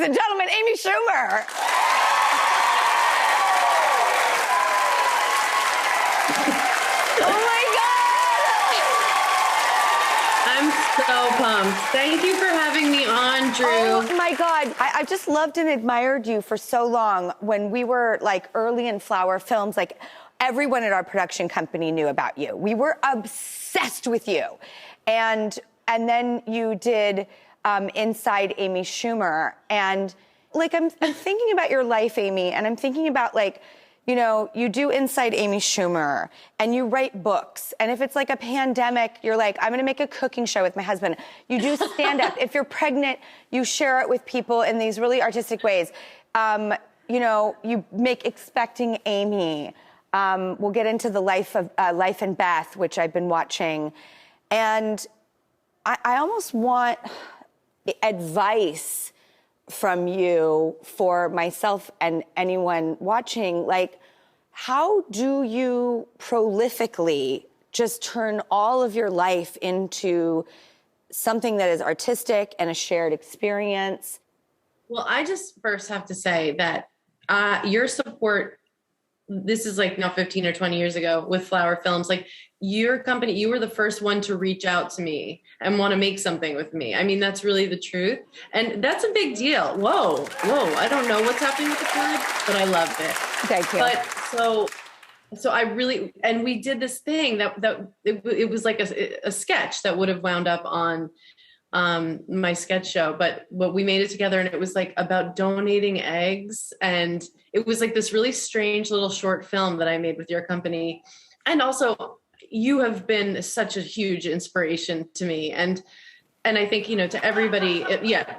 ladies and gentlemen, Amy Schumer. Oh my God! I'm so pumped. Thank you for having me on, Drew. Oh my God. I just loved and admired you for so long. When we were like early in Flower Films, like everyone at our production company knew about you. We were obsessed with you. And then you did Inside Amy Schumer. And like, I'm thinking about your life, Amy, and I'm thinking about like, you know, you do Inside Amy Schumer and you write books. And if it's like a pandemic, you're like, I'm going to make a cooking show with my husband. You do stand up. If you're pregnant, you share it with people in these really artistic ways. You know, you make Expecting Amy. We'll get into the Life and Beth, which I've been watching. And I almost want advice from you for myself and anyone watching. Like, how do you prolifically just turn all of your life into something that is artistic and a shared experience? Well, I just first have to say that your support, this is like now 15 or 20 years ago with Flower Films, like your company, you were the first one to reach out to me and want to make something with me. I mean, that's really the truth. And that's a big deal. Whoa. I don't know what's happening with the cord, but I loved it. Thank you. But so I really, and we did this thing that it was like a sketch that would have wound up on my sketch show, but we made it together, and it was like about donating eggs, and it was like this really strange little short film that I made with your company. And also, you have been such a huge inspiration to me, and I think, you know, to everybody.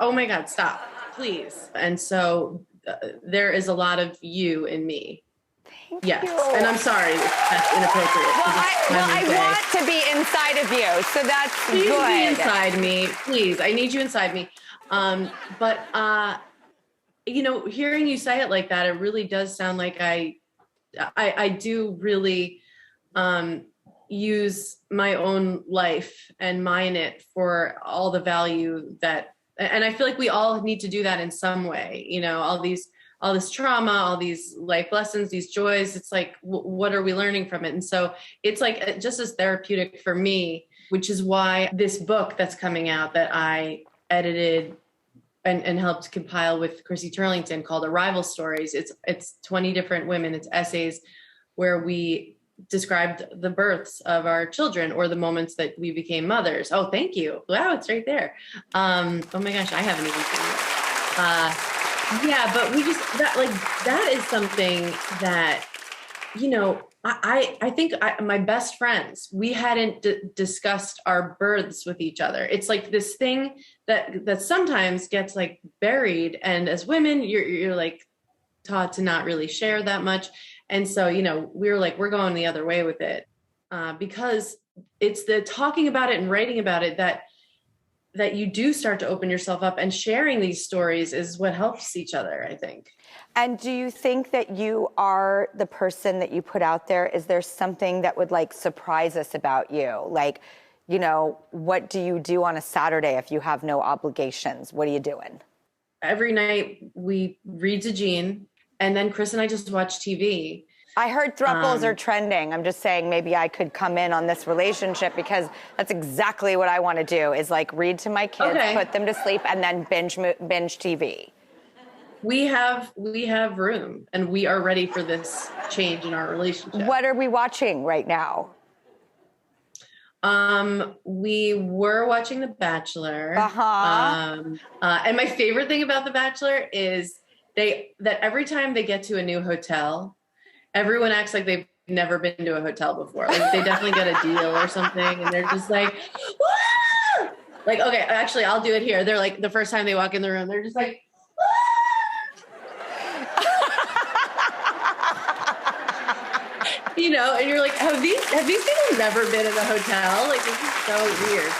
Oh my God, stop, please. And so there is a lot of you in me. Thank yes, you. And I'm sorry that's inappropriate. I want to be inside of you, so that's Please good. Be inside me, please. I need you inside me. But you know, hearing you say it like that, it really does sound like I do really use my own life and mine it for all the value that, and I feel like we all need to do that in some way. You know, all this trauma, all these life lessons, these joys, it's like, what are we learning from it? And so it's like just as therapeutic for me, which is why this book that's coming out that I edited and helped compile with Chrissy Turlington, called Arrival Stories. It's 20 different women. It's essays where we described the births of our children or the moments that we became mothers. Oh, thank you. Wow, it's right there. Oh my gosh, I haven't even seen it. Yeah, but we just, that is something that, you know, I think my best friends, we hadn't discussed our births with each other. It's like this thing that sometimes gets like buried. And as women, you're like taught to not really share that much. And so, you know, we were like, we're going the other way with it because it's the talking about it and writing about it that you do start to open yourself up, and sharing these stories is what helps each other, I think. And do you think that you are the person that you put out there? Is there something that would like surprise us about you? Like, you know, what do you do on a Saturday if you have no obligations? What are you doing? Every night we read to Jean, and then Chris and I just watch TV. I heard thruples are trending. I'm just saying maybe I could come in on this relationship, because that's exactly what I want to do, is like read to my kids, put them to sleep, and then binge TV. We have room, and we are ready for this change in our relationship. What are we watching right now? We were watching The Bachelor. Uh-huh. And my favorite thing about The Bachelor is that every time they get to a new hotel, everyone acts like they've never been to a hotel before. Like they definitely get a deal or something, and they're just like, woo! Like, okay, actually, I'll do it here. They're like, the first time they walk in the room, they're just like, you know, and you're like, have these people never been in a hotel? Like, this is so weird.